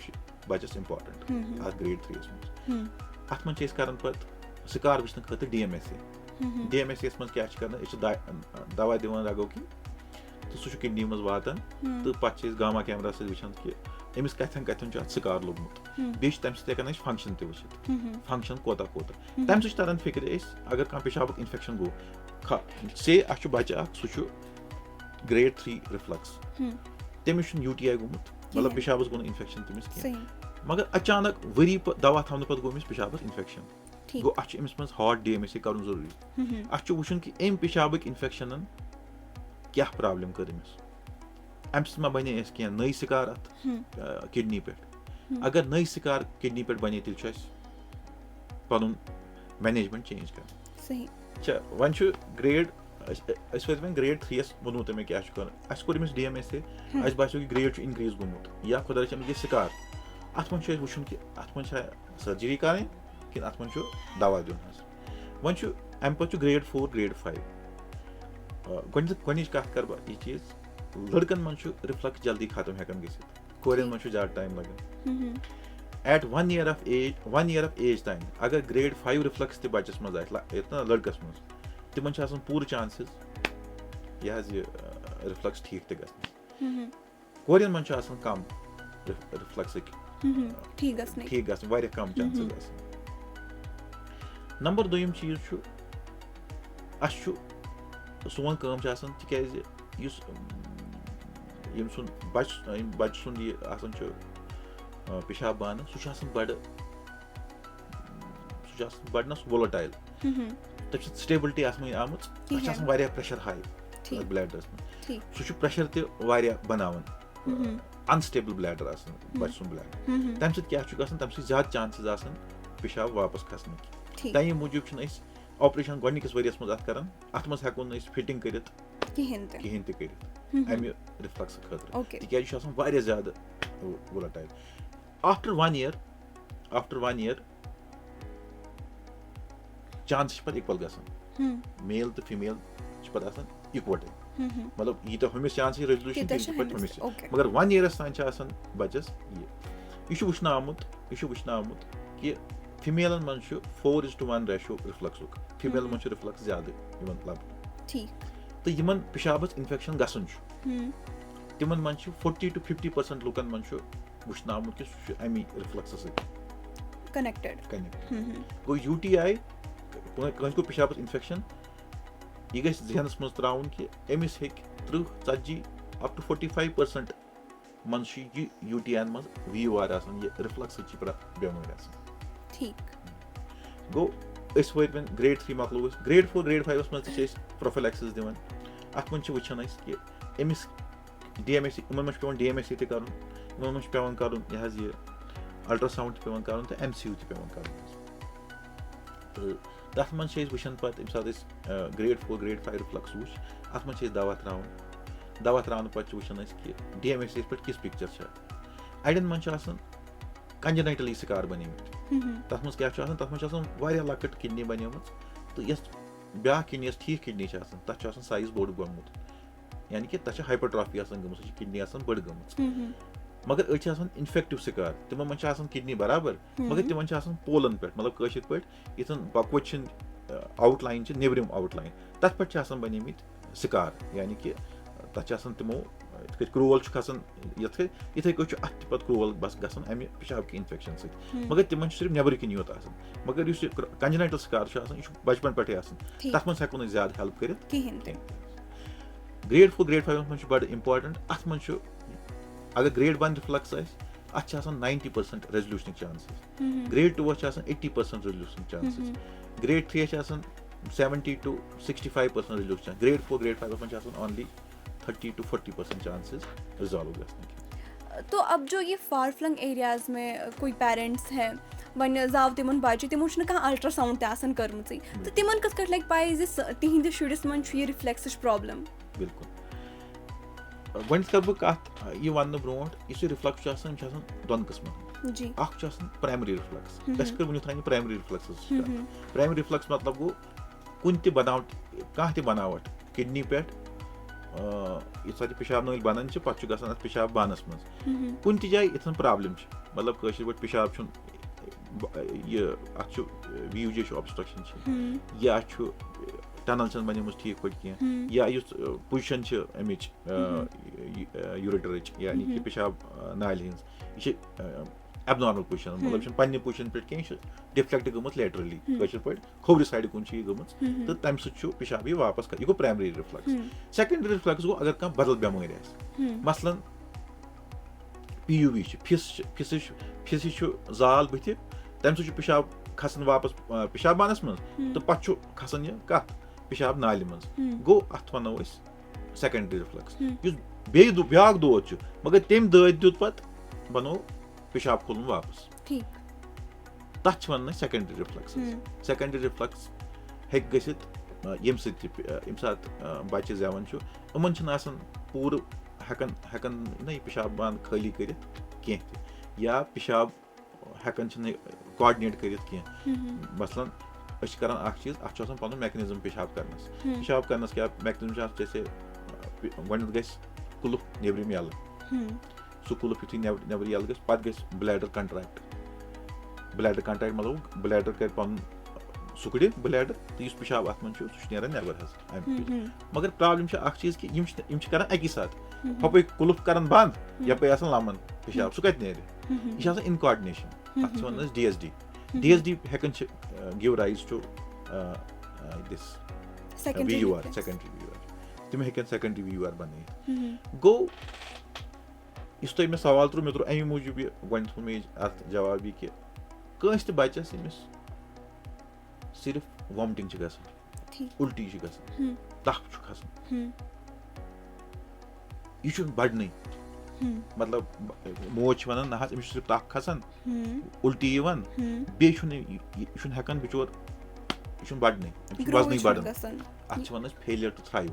बच्चस इम्पार्टेंट अत ग्रेड 3 मज अत मन कर पे सिकार वुचन खतर DMSA मज क्या कर दवा दिवान रगो की तो सह किडनी मज वातान तो पे गामा कैमरा सह वुचान कि अमिस कथन कथन सिकार लोगमुत बे तम सह फंक्शन त वुचित फंक्शन कोता तम सह तरन फिक्र अगर कह पेशाब इन्फेक्शन गो से अ बच्चा सह ग्रेड 3 रिफ्लक्स तमिस UTI गोमुत मतलब पेशाब गो इन्फेक्शन तमिस कह मगर अचानक वरी दवा थवन पे गो पेशाब इन्फेक्शन गो अमिस मज हॉट DMSA कर जरूरी अ वुचन कि अम पेशाब इन्फेक्शन क्या प्रॉब्लम कर अम मा बने कह नई सिकार अत किडनी पे अगर नई सिकार किडनी पे बने तेल पन मैनेजमेंट चेंज कर वन ग्रेड वन ग्रेड 3 वो मे क्या कर कोर DMSA अस बासो कि ग्रेड इनक्रीज गोमुत या खुदा रचन सिकार अत मन वुचन कि अत मन सर्जरी करें कि अत मन दवा दिन वन अमि पत्तु ग्रेड 4 ग्रेड 5 गोनिच कथ कर ये चीज लड़कन मन रिफ्लक्स जल्दी खत्म हेकन गसित कोरियन मन ज्यादा टाइम लगन at 1 year of age time अगर ग्रेड 5 रिफ्लक्स ते बच्चस मज आए लड़कस मज तिमन पूरे चांसेस यह रिफ्लक्स ठीक ते गसन कोरियन मन कम रिफ्लक्स ठीक गसन वारिया कम चांसेस गसन नंबर 2 चीज सोन काम तिकाज यम सुन बच्चे सुन ये पेशाब बान सह बड़ ना वोलेटाइल तब स्टेबिलिटी आमुत प्रेशर हाई ब्लैडरस में सह प्रेशर बनावन अनस्टेबल ब्लैडर बच्चे सुन ब्लैडर तम क्या ज्यादा चांसेस पेशाब वापस खसन तमी मूजूब ऑपरेशन गोनिकस वरियस मज कर अत मज हेको फिटिंग कर कहें कर अमि रिफ्लक्स खतर तिकाज ज्यादा वोलेटाइल आफ्टर 1 year चांस पे इक्वल गसन मेल तो फीमेल पे इकवटे मतलब यीटा हमिस चांस रेजोल्यूशन हमिस मगर 1 year तान बच्चस यह वुचन आमुत कि फीमेलन मन 4:1 रेशो रिफ्लक्स फीमेल मन रिफ्लक्स ज्यादा लब तो यमन पेशाबस इन्फेक्शन गसन तिमन मन 40 to 50% लुकन मन वुचन आमुत कि अमी रिफ्लक्स कनेक्टेड गो UTI को पेशाबस इन्फेक्शन यह गस जहनस मज त्राउन कि अमिस हे 30-40 up to 45% मन UTI मज VOR ये रिफ्लक्स बेमार ठीक गो वन ग्रेड 3 मकलो ग्रेड 4 ग्रेड 5 मज प्रोफिलैक्सिस दिवन अत मन वुचान कि अमिस DMSE इन पे DMSE ते कर इन पे कर यह अल्ट्रासाउंड पे कर तो MCU पे कर तथ मन वुचान पे ग्रेड 4 ग्रेड 5 रिफ्लक्स वुच अत मन दवा त्रावन पे वुचान कि DMSE पे किस पिक्चर अड़न मन कंजेनाइटली स्कार बने तथ मज क्या तथ मज लकट किडनी बने तो यस ब्या किडनी ठीक किडनी तथ साइज बोड़ गोमुत यानी कि तथ हाइपरट्रॉफी गम किडनी बड़ गम मगर अड़ इन्फेक्टिव स्कार तिम मन किडनी बराबर मगर तिम पोलन पे मतलब कशिर पे इथन बकवत आउटलाइन नेबरिम आउटलाइन तथ पे बने स्कार यानी कि तथ तिमो क्रोल खसान इथे पे क्रोल बस गसान अमि पेशाब की इन्फेक्शन मगर तिमन सिर्फ नेबर किन योत मगर कंजेनाइटल स्कार बचपन पे तथ मज हेको ज्यादा हेल्प कर ग्रेड 4 ग्रेड 5 मज बड़ इंपॉर्टेंट अत मज अगर ग्रेड 1 रिफ्लक्स अत 90% resolution chances grade 2 80% resolution chances grade 3 70 to 65% resolution grade 4 grade 5 मज ओनली 30 to 40% चांसेस रिजॉल्व गए। तो अब जो ये फार फ्लंग एरियाज में कोई पेरेंट्स हैं वन जाव तिमन बच्चे तिमो कह अल्ट्रासाउंड कर्म तो तिमन कस कट लग पाए तिहंद शुरिस मन ये रिफ्लेक्स प्रॉब्लम बिल्कुल वन कर बह कत यह वन ब्रो रिफ्लक्स दोन किस्मन जी प्राइमरी रिफ्लक्स वो प्राइमरी रिफ्लक्स प्राइमरी रिफ्लक्स मतलब गो कुन बनावट कह बनावट किडनी पे ये पेशाब नल बनान पे गसान पेशाब बानस मज कुन जाए इथन प्रॉब्लम मतलब कशिर पे पेशाब यह VUJ ऑब्स्ट्रक्शन या टनल बने ठीक पे कह या पोजिशन अमिच यूरेटर यानी कि पेशाब नाल हज यह एबनॉर्मल पोजिशन मतलब पे पोजिशन पे कह डिफ्लेक्ट गमत लेटरली कशिर पे खोवर साइड कुन गमत तो तम पेशाब यह वापस यह गो प्राइमरी रिफ्लक्स सेकेंडरी रिफ्लक्स गो अगर कह बदल बेमार मसलन PUB फिस जाल बुथ तम पेशाब खसान वापस पेशाब बानस मज तो पे खसान यह कत पेशाब नाल मज गो अत वनो सेकेंडरी रिफ्लक्स ब्या दोद मगर तम दद दुत पे बनो पेशाब खोलन वापस तथ वन सेकेंडरी रिफ्लक्स सेकेंडरी रिफ्लक्स हेक गसित यम सात बच्चे जवान इन पूर हेकन ना पेशाब बान खाली कर या पेशाब हेकन कोऑर्डिनेट कर मसलन अस करन अख चीज अथ छ आसान पनुन मैकेनिज्म पेशाब करनस क्या मैकेनिज्म जैसे गड गस कुलुप नेबरिम यल सह कुलुप युथी नेबर यल गस पत गस ब्लैडर कंट्रैक्ट मतलब ब्लैडर कर पन सुकड़ ब्लैडर तो इस पेशाब अत मन सह नेरान नेबर मगर प्रॉब्लम अख चीज कि यम करान अकी साथ हप कुलुप करान बंद यप आसान लमन पेशाब सह कत नेर यह इनकॉर्डिनेशन अत वन DSD हेकन give rise to this VUR secondary VUR तिम हेकन सेकेंडरी VUR बन गो इस मे सवाल त्रो मे त्रो अमी मूजूब गो मे अत जवाब कि कंस बच्चस यमिस सिर्फ वॉमिटिंग गसान उल्टी गसान तख खसान यह बढ़ने मतलब मोज वन ना अमिस सिर्फ तख खसान उल्टी बे हेकान बिचोर यह बढ़ने वजन बढ़ान अत वन फेलियर टू थ्राइव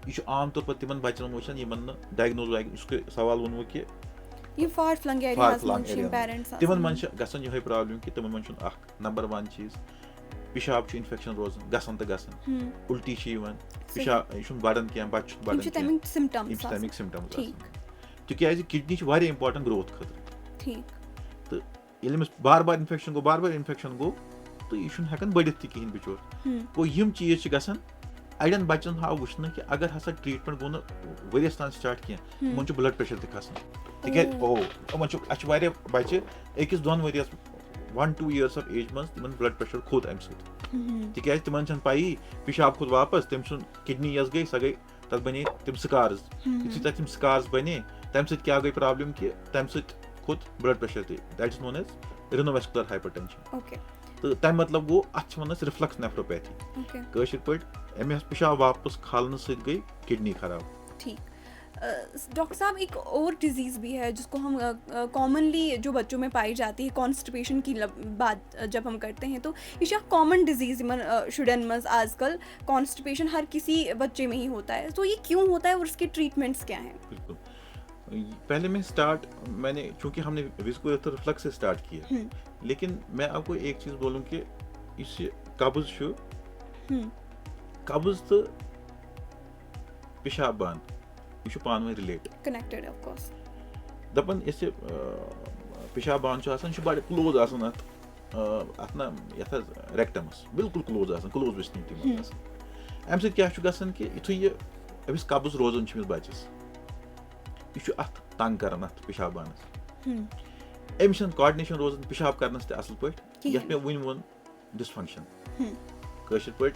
यह आम तौर पर तिमन बच्चन वुचान यमन डायग्नोज उसके सवाल वोनवो कि तिमन मन गसान यह प्रॉब्लम कि तिमन मन नंबर वन चीज पेशाब इन्फेक्शन रोजान गसान तो गसान उल्टी पेशाब यह बढ़ान क्या बच्चे बढ़ान तमिक सिम्टम्स तिक किडनी वारिया इंपॉर्टेंट ग्रोथ खतर तो ये बार बार इन्फेक्शन गो तो यह हेकान बढ़ित तह कहें बिचोर गो यम चीज गसान अड़न बच्चन हाव वुचन कि अगर हसा ट्रीटमेंट गो वरियस तान स्टार्ट कह मन ब्लड प्रेशर तक खसान तक बच्चे अकिस दोन वरियस 1-2 years ऑफ एज मज तिमन ब्लड प्रेशर खोत अम सि तिमन पाई पेशाब खोत वापस तम सुन किडनी यस गई सह गई तक बने तम स्कार्स तम स्कार्स बने तम सत क्या गई प्रॉब्लम कि तम सत खोत blood pressure that is known as renovascular hypertension तो तम मतलब गो अत वन रिफ्लक्स नेफ्रोपैथी कशर पे अमे पेशाब वापस खालन सत गई किडनी खराब डॉक्टर साहब एक और डिजीज़ भी है जिसको हम कॉमनली जो बच्चों में पाई जाती है कॉन्स्टिपेशन की बात जब हम करते हैं तो ये कॉमन डिजीज़ शुडन मज आजकल कॉन्स्टिपेशन हर किसी बच्चे में ही होता है तो ये क्यों होता है और उसके ट्रीटमेंट्स क्या हैं? बिल्कुल पहले मैंने चूंकि हमने विस्को रिफ्लक्स से स्टार्ट किया लेकिन मैं आपको एक चीज़ बोलूँ कि इस कब्ज़ तो पेशाब बान यह पान वन रिलेट कनेक्टेड ऑफ कोर्स दपन इस पेशाब बान बड़े क्लोज अत ना रेक्टमस बिल्कुल क्लोज विसनिटी मज अम सह कि युथु अमिस कब्ज़ रोजान बच्चस यह अत तंग कर अत पेशाब बानस अमिस कोऑर्डिनेशन रोजान पेशाब करनस ते असल पे ये मे वन वोन डिसफंक्शन कशर पे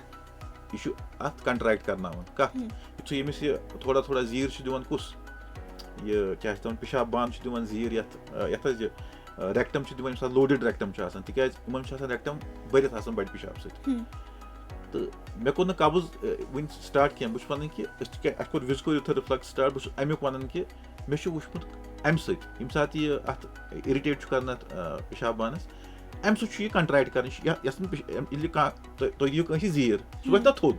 यह अत कंट्रैक्ट करनावन कत युथु यमिस थोड़ा थोड़ा जीर दिवान कुस यह क्या पेशाब बान दिवान जीर यथ रेक्टम दिवान लोडेड रेक्टम तिकाज रेक्टम भरित बड़ पेशाब सत तो मे कोर कब्ज़ वन स्टार्ट कह बस वन कि कोर विस्को रिफ्लक्स स्टार्ट बस अमुक वन कि मे वुचमुत अम सम सात यह अत इरिटेट कर पेशाब बानस अम सह कंट्रैक्ट कर तुम दियो जीर सह वत थोद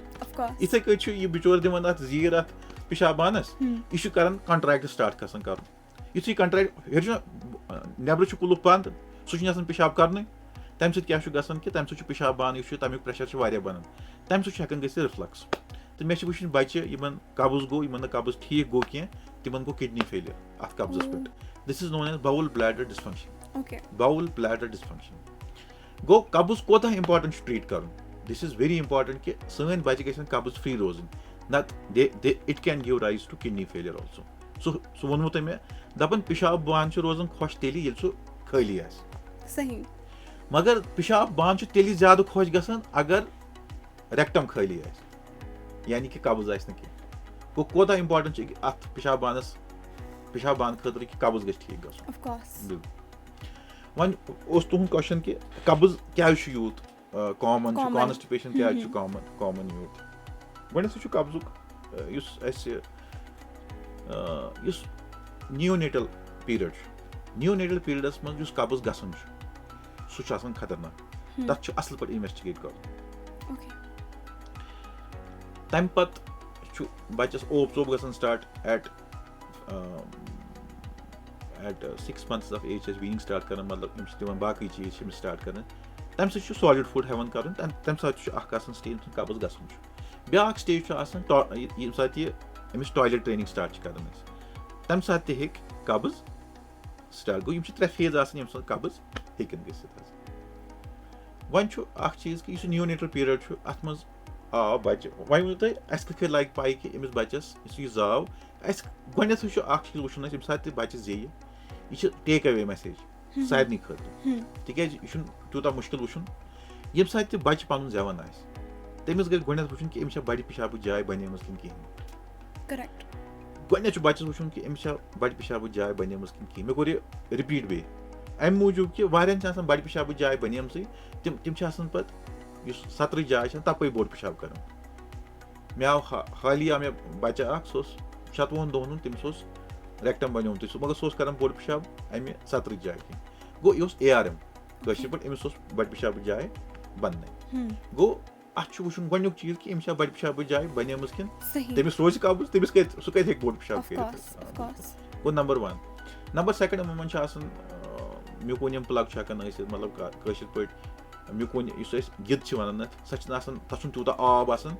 इथे कट यह बिचोर दिवान अत जीर अत पेशाब बानस यह कर कंट्रैक्ट स्टार्ट गसान कर यु कंट्रैक्ट नेबर कुलुप बंद सह पेशाब कर तम सत क्या कि तम सह पेशाब बान तमिक प्रेशर बनान तम सह हेकन गि रिफ्लक्स तो मे वो बच्चे इन कब्ज़ गो इन कब्ज़ ठीक गो कह तिमन गो किडनी फेलियर अत कब्ज़स पे this is known as bowel bladder dysfunction गो कब्ज़ कोता इंपॉर्टेंट ट्रीट कर दिस इज वेरी इंपॉर्टेंट कि सन बच्चे गन कब्ज़ फ्री रोजन नत it can give rise to kidney failure also सह वोनमो तह मे दपन पेशाब बान रोजान खुश तेली ये सह खाली सही मगर पेशाब बान तेली ज्यादा खुश गसान अगर रेक्टम खाली यानी कि कब्ज़ आस गो कोता इंपॉर्टेंट अत पेशाब बान खतर कि कब्ज़ गि ठीक गसन वन तुहद क्वेश्चन कि कब्ज़ क्या यूत कॉमन कॉन्स्टिपेशन क्या कॉमन यूत गो कब्ज़ नियोनेटल पीरियडस मज कब्ज़ गसन सह खतरनाक तथ असल पे इन्वेस्टिगेट कर तम पत बच्चस ओप चोप गसन start at 6 months of age weaning start कर मतलब दिवान बाकी चीज स्टार्ट कर तमि सۭتۍ چھُ सॉلِڈ फूड ہٮ۪وان کَرُن تَمہِ ساتہٕ چھُ اکھ آسان سٹیج ییٚمہِ ساتہٕ قبض گژھُن چھُ بیٛاکھ سٹیج چھُ آسان ییٚمہِ ساتہٕ یہِ أمِس ٹویلیٹ ٹرٛینِنٛگ سٹاٹ چھِ کَران أسۍ تَمہِ ساتہٕ تہِ ہیٚکہِ قبض سٹاٹ گوٚو یِم چھِ 3 فیز آسان ییٚمہِ ساتہٕ قبض ہیٚکن گٔژھِتھ حظ وۄنۍ چھُ اکھ چیٖز کہِ یُس یہِ نیونیٹل پیٖریڈ چھُ اَتھ منٛز آو بَچہِ وۄنۍ ؤنِو تُہۍ اَسہِ کِتھ کٔنۍ لگہِ پاے کہِ أمِس بَچَس یُس یہِ زاو اَسہِ گۄڈنٮ۪تھٕے چھُ اکھ چیٖز وٕچھُن اَسہِ ییٚمہِ ساتہٕ تہِ بَچہِ زیٚیہِ یہِ چھِ ٹیک اَوے میسیج سارنٕے خٲطرٕ تِکیازِ یہِ چھُنہٕ تیوٗتاہ مُشکِل وٕچھُن ییٚمہِ ساتہٕ تہِ بَچہِ پَنُن زٮ۪وان آسہِ تٔمِس گژھِ گۄڈنٮ۪تھ وٕچھُن کہِ أمِس چھا بَڑِ پِشابٕچ جاے بَنیمٕژ کِنہٕ کِہینۍ گۄڈنٮ۪تھ چھُ بَچَس وٕچھُن کہِ أمِس چھا بَڑِ پِشابٕچ جاے بَنیمٕژ کِنہٕ کِہینۍ مےٚ کوٚر یہِ رِپیٖٹ بیٚیہِ اَمہِ موٗجوٗب کہِ واریاہَن چھِ آسان بَڑِ پِشابٕچ جاے بَنیمژٕے تِم چھِ آسان پَتہٕ یُس سَترٕچ جاے چھےٚ تَپٲرۍ بوٚڑ پِشاب کَران مےٚ آو حالی آو مےٚ بَچہِ اکھ سُہ اوس 27 دۄہَن ہُنٛد تٔمِس اوس ریکٹم بَنیومُتٕے سُہ مگر سُہ اوس کران بوٚڑ پِشاب اَمہِ سَترٕچ جایہِ کِنۍ گوٚو یہِ اوس ARM کٲشِر پٲٹھۍ أمِس اوس بَڑِ پِشابٕچ جاے بَننے گوٚو اَتھ چھُ وٕچھُن گۄڈٕنیُک چیٖز کہِ أمِس چھا بَڑِ پِشابٕچ جاے بَنیمٕژ کِنہٕ تٔمِس روزِ قبض سُہ کَتہِ ہیٚکہِ بوٚڑ پِشاب کٔرِتھ گوٚو نمبر 1 نمبر 2 یِمن منٛز چھِ آسان میوٗکونِیم پٕلگ چھُ ہٮ۪کان ٲسِتھ مطلب کٲشِر پٲٹھۍ میوٗکونِیم یُس أسۍ گِد چھِ وَنان اَتھ سۄ چھِنہٕ آسان تَتھ چھُنہٕ تیوٗتاہ آب آسان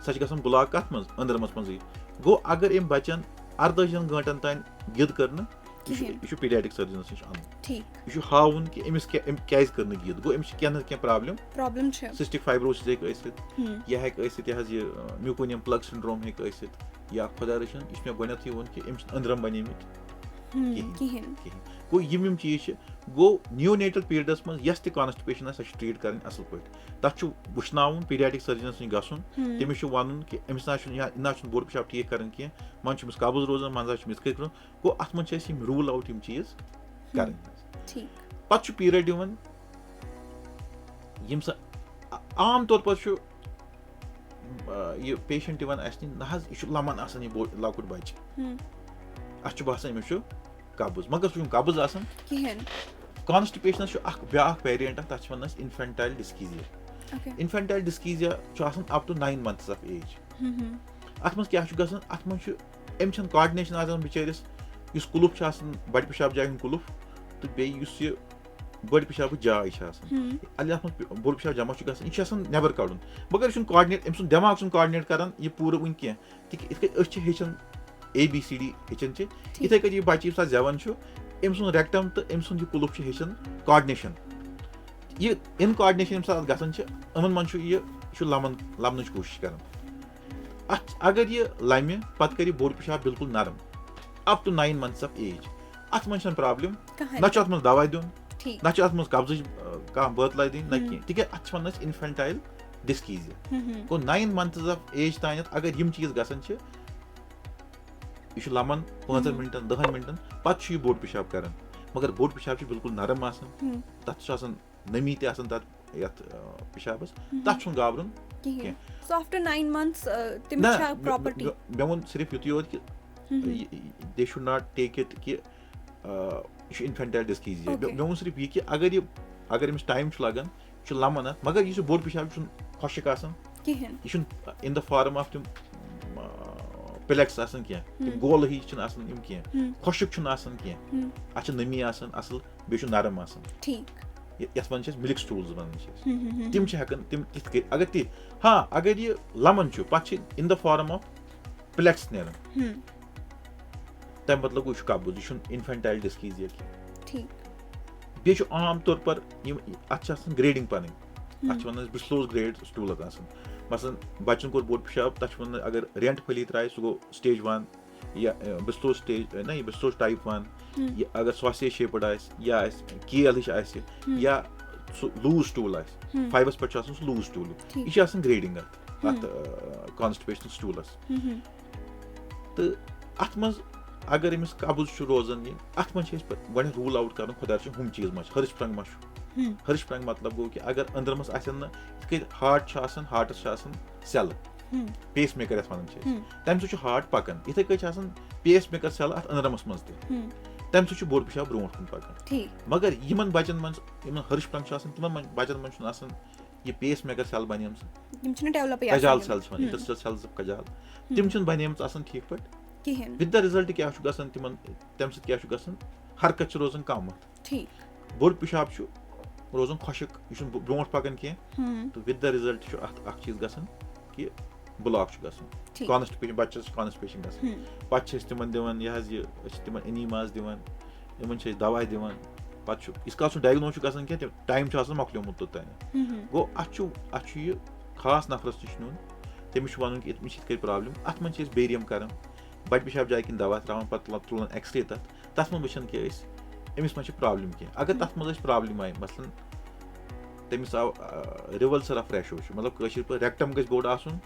سۄ چھِ گژھان بٕلاک کَتھ منٛز أنٛدرَمَس منٛزٕے گوٚو اگر أمۍ بَچَن 48 گٲنٛٹَن تانۍ گِد کٔر نہٕ یہِ چھُ پیٖڈیاٹِک سٔرجَنَس نِش اَنُن یہِ چھُ ہاوُن کہِ أمِس کیازِ کٔر نہٕ گِد گوٚو أمِس چھِ کینٛہہ نَتہٕ کینٛہہ پرٛابلِم سِسٹِک فایبروسِس ہیٚکہِ ٲسِتھ یہِ ہیٚکہِ ٲسِتھ یہِ حظ یہِ میوٗکونِیم پٕلگ سِنڈروم ہیٚکہِ ٲسِتھ یا خۄدا رٔچھِنۍ یہِ چھُ مےٚ گۄڈنٮ۪تھٕے ووٚن کہِ أمِس چھِنہٕ أنٛدرَم بَنیمٕتۍ کِہینۍ گوٚو یِم چیٖز چھِ گوٚو نیونیٹل پیٖریڈَس منٛز یۄس تہِ کانسٹِپیشن آسہِ سۄ چھِ ٹریٖٹ کَرٕنۍ اَصٕل پٲٹھۍ تَتھ چھُ وٕچھناوُن پیٖڈیاٹِک سٔرجَنَس نِش گژھُن تٔمِس چھُ وَنُن کہِ أمِس نہ چھُنہٕ نہ چھُنہٕ بوٚڑ پِشاب ٹھیٖک کَران کینٛہہ منٛزٕ چھُ أمِس قبض روزان منٛزٕ چھُ أمِس یِتھ کٔنۍ کرُن گوٚو اَتھ منٛز چھِ أسۍ یِم روٗل اَوُٹ یِم چیٖز کَرٕنۍ پَتہٕ چھُ پیٖریڈ یِوان ییٚمہِ ساتہٕ عام طور پر چھُ یہِ پیشنٹ یِوان اَسہِ نِش نہ حظ یہِ چھُ لَمان آسان یہِ لۄکُٹ بَچہِ اَسہِ چھُ باسان أمِس چھُ قبض مگر سُہ چھُنہٕ قبض آسان کانسٹِپیشنَس چھُ اکھ بیٛاکھ ویریَنٹ اکھ تَتھ چھِ وَنان أسۍ اِنفینٹایل ڈِسکیٖزیا اِنفینٹایل ڈِسکیٖزیا چھُ آسان up to 9 months of age اَتھ منٛز کیاہ چھُ گژھان اَتھ منٛز چھُ أمۍ چھَنہٕ کاڈِنیشن آسان بِچٲرِس یُس کُلُف چھُ آسان بَڑِ پِشاب جایہِ ہُنٛد کُلُف تہٕ بیٚیہِ یُس یہِ بٔڑ پِشابٕچ جاے چھِ آسان اَلہِ اَتھ منٛز بوٚڑ پِشاب جمع چھُ گژھان یہِ چھُ آسان نٮ۪بر کَڑُن مگر یہِ چھُنہٕ کاڈنیٹ أمۍ سُنٛد دٮ۪ماغ چھُنہٕ کاڈنیٹ کران یہِ پوٗرٕ وٕنہِ کینٛہہ تِکیازِ یِتھ کٔنۍ أسۍ چھِ ہیٚچھان ABCD ہیٚچھان چھِ یِتھٕے کٔنۍ یہِ بَچہِ ییٚمہِ ساتہٕ زٮ۪وان چھُ أمۍ سُنٛد ریکٹم تہٕ أمۍ سُنٛد یہِ کُلُف چھُ ہیٚچھان کاڈنیشن یہِ اِنکاڈنیشن ییٚمہِ ساتہٕ گژھان چھِ یِمن منٛز چھُ یہِ چھُ لَمنٕچ کوٗشِش کران اَتھ اگر یہِ لَمہِ پَتہٕ کَرِ بوٚڑ پِشاب بِلکُل نرم up to 9 months of age اَتھ منٛز چھنہٕ پرابلِم نہ چھُ اَتھ منٛز دوا دیُن نہ چھُ اَتھ منٛز قبضٕچ کانٛہہ بٲتلہ دِنۍ نہ کینٛہہ تِکیازِ اَتھ چھِ وَنان أسۍ اِنفینٹایل ڈِسکیٖزیا گوٚو 9 months آف ایج تانٮ۪تھ اگر یِم چیٖز گژھان چھِ یہِ چھُ لَمان 5 minutes 10 minutes پَتہٕ چھُ یہِ بوٚڑ پِشاب کران مگر بوٚڑ پِشاب چھُ بِلکُل نرم آسان تَتھ چھُ آسان نٔمی تہِ آسان تَتھ یَتھ پِشابَس تَتھ چھُنہٕ گابرُن کینٛہہ مےٚ ووٚن صرف یُتُے یوت کہِ دے شُڈ ناٹ ٹیک اِٹ کہِ یہِ چھُ اِنفینٹایل ڈِسکیٖزیا مےٚ ووٚن صرف یہِ کہِ اگر أمِس ٹایم چھُ لگان یہِ چھُ لَمان اَتھ مگر یُس یہِ بوٚڑ پِشاب یہِ چھُنہٕ خۄشِک آسان یہِ چھُنہٕ اِن دَ فارم آف تِم پِلیکس آسان کینٛہہ تِم گولہٕ ہِش چھِنہٕ آسان یِم کینٛہہ خۄشِک چھُنہٕ آسان کینٛہہ اَتھ چھِ نٔمی آسان اَصٕل بیٚیہِ چھُ نرم آسان یَتھ وَنان چھِ أسۍ مِلِک سٹوٗلٕز وَنان چھِ أسۍ تِم چھِ ہٮ۪کان تِم تِتھ کٔنۍ اگر تہِ اگر یہِ لَمان چھُ پَتہٕ چھِ اِن دَ فارم آف پِلیکس نیران تَمہِ بدلہٕ گوٚو یہِ چھُ قبض یہِ چھُنہٕ اِنفینٹایل ڈِسکیٖزیا کینٛہہ بیٚیہِ چھُ عام طور پر یِم اَتھ چھِ آسان گریڈِنٛگ پَنٕنۍ اَتھ چھِ وَنان أسۍ بِسلوز گریڈ سٹوٗلَس آسان مثلاً بَچَن کوٚر بوٚڑ پِشاب تَتھ چھِ وَنان اگر رینٹ پھٔلی ترٛایہِ سُہ گوٚو سٹیج 1 یا بِسلوز سٹیج نہ یہِ بِسلوز ٹایپ 1 یا اگر ساسیج شیپٕڈ آسہِ یا آسہِ کیل ہِش آسہِ یا سُہ لوٗز سٹوٗل آسہِ فایبَس پٮ۪ٹھ چھُ آسان سُہ لوٗز سٹوٗل یہِ چھِ آسان گریڈِنٛگ اَتھ کانسٹِپیشن سٹوٗلَس تہٕ اَتھ منٛز اگر أمِس قبض چھُ روزان یہِ اَتھ منٛز چھِ أسۍ پَتہٕ گۄڈٕنٮ۪تھ روٗل اَوُٹ کَرُن خۄدا رٔچھِنۍ ہُم چیٖز ما چھِ ہرٕش پرٛنٛگ ما چھُ ہرٕش پرٛنٛگ مطلب گوٚو کہِ اگر أنٛدرَمَس آسن نہٕ یِتھ کٔنۍ ہاٹ چھُ آسان ہاٹَس چھِ آسان سیلہٕ پیس میکر یَتھ وَنان چھِ أسۍ تَمہِ سۭتۍ چھُ ہاٹ پَکان یِتھٕے کٔنۍ چھِ آسان پیس میکر سیلہٕ اَتھ أنٛدرَمَس منٛز تہِ تَمہِ سۭتۍ چھُ بوٚڑ پِشاب برونٛٹھ کُن پَکان مگر یِمن بَچن منٛز یِمن ہرٕش پرٛنٛگ چھُ آسان تِمن بَچن منٛز چھُنہٕ آسان یہِ پیس میکر سیل بَنیمٕژ کجال سیل چھِ وَنان انٹرسٹل سیلٕز آف کجال تِم چھِنہٕ بَنیمٕژ آسان ٹھیٖک پٲٹھۍ وِد دَ رِزلٹ کیاہ چھُ گژھان تِمن تَمہِ سۭتۍ کیاہ چھُ گژھان حرکت چھِ روزان کَم بوٚڑ پِشاب چھُ रोजन खुशक यह ब्रोट पकान कह तो विद द रिजल्ट अख चीज गसन कि ब्लॉक गसन कॉन्स्टिपेशन बच्चस कॉन्स्टिपेशन गसन पे तिमन दिवान यह तिमन एनीमास दिवान इन दवा दिवान पे इस काल डायग्नोज गसन कह टाइम मकलियोमुत तोतान गो अत खास नफरस नश नुन तमिस वन कि अमिस कर प्रॉब्लम अत मन बेरियम कर बट पेशाब जाय किन दवा त्रावान पे तुलान एक्सरे तथ मन वुचान कि अमिस मा प्रॉब्लम कह अगर तथ मज प्रॉब्लम आई मसलन तमिस आव रिवल्सर ऑफ रैशो मतलब कशर पे रेक्टम गज बोर्ड आसन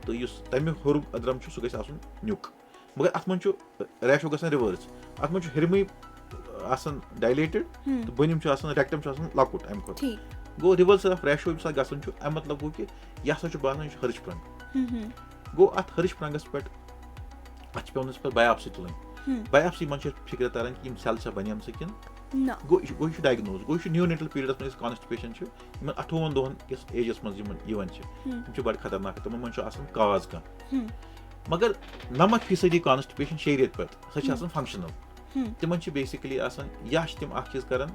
तो तमिक हुर अदरम सह गज आसन न्युक मगर अत मन रैशो गसन रिवर्स अत मन हिरमे आसन डायलेटेड तो बनिम रेक्टम लकुट अम खुद गो रिवल्सर ऑफ रैशो यम गसन अम मतलब गो कि यह बासान हर्ष प्रंग गो अत हर्ष प्रंगस पे अत पे बायोप्सी तुलन बायोप्सी मन फिक्र तरन कि सेल बनिम किन गो डायग्नोज गो न्यूनेटल पीरियडस में कॉन्स्टिपेशन 58 दोहन किस एजस मज तम बड़ खतरनाक तम मन काज कह मगर 90% कॉन्स्टिपेशन 6 रेत पे सह फंक्शनल तिमन बेसिकली या तम चीज कर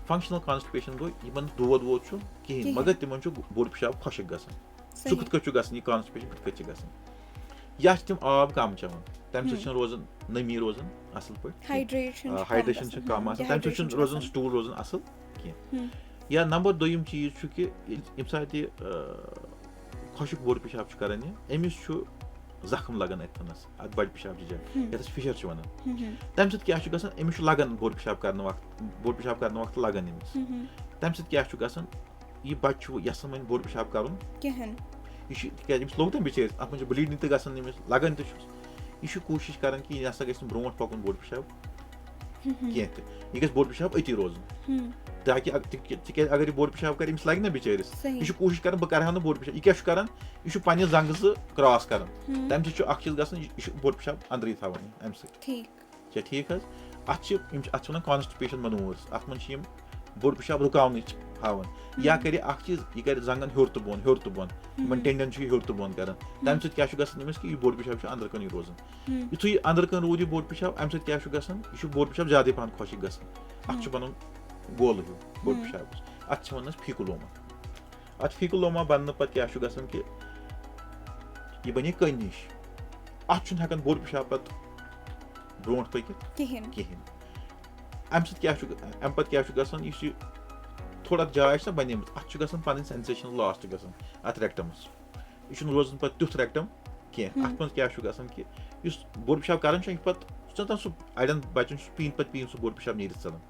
फंक्शनल कॉन्स्टिपेशन गो इन दोद वोद कहें मगर तिमन बोर पेशाब खुशक गसन सह कत गसन कॉन्स्टिपेशन कत गसन या तम आब कम चवन तम सह रोजन नमी रोजन असल पे हाइड्रेशन कम तम सह रोजन स्टूल रोजन असल कह या नंबर दोयम चीज कि यम सात खुशक बोर पेशाब कर अमिस जख्म लगन अतनस अत बड़ पेशाब जाए ये फिशर वन तम क्या अमिस लगन बोर पेशाब कर वक्त लगन अमिस तम क्या यह बच्चे यसान वो बोर पेशाब कर यह लोग तम बिचार अत मे ब्लीडिंग तमिस लगन यह कोशिश कर कि यह गि ब्रो पकन बोर पेशाब कह यह बोर पेशाब अति रोजन ताकि अगर यह बोर पेशाब कर लगे ना बिचारिस यह कोशिश कर बह कर बोर पेशाब यह क्या कर यह पे जंग क्रॉस कर तम चीज गि बोर पेशाब अंदर थवान अम ठीक अत वन कॉन्स्टिपेशन मनूवर्स अत मन बोर पेशाब रुकावन हावन या कर चीज यह कर जंगन हर तो बोन इन टेंडन हर तो बोन कर तम क्या कि यह बोर पेशाब अंदर कन रोजान युथु अंदर कन रूद यह बोर पेशाब अम क्या यह बोर पेशाब ज्यादा पहन खुशक गसन अत बनन गोल हूँ बोर पेशाब अत वन फीकुलोमा बन पे क्या गसन कि यह बने कन नश अत हेकान बोर पेशाब पे ब्रोट पकित कहें अम क्या गसन थोड़ा जाय बने अत पन सेंसेशन लॉस्ट गसन अत रेक्टमस यह रोजन पे तुथ रेक्टम कह अत क्या गसन कि बोर पेशाब कर पे सह अड़न बचन पीन पे पीन सह बोर पेशाब नीर चलान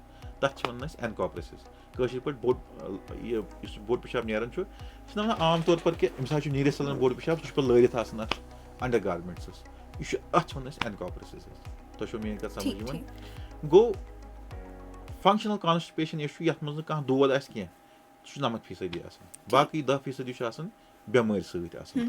तथ वन एनकॉप्रेसिस कशर पे बोर पेशाब नीरान आम तौर पर कि अम्स नीर चलान बोर पेशाब सह लरित अंडर गारमेंट्स यह अत वन एनकॉप्रेसिस तुम मेन कत समझ गो फंक्शनल कॉन्स्टिपेशन यह मज कह दोद कह 90% बाकी 10% बेमार सत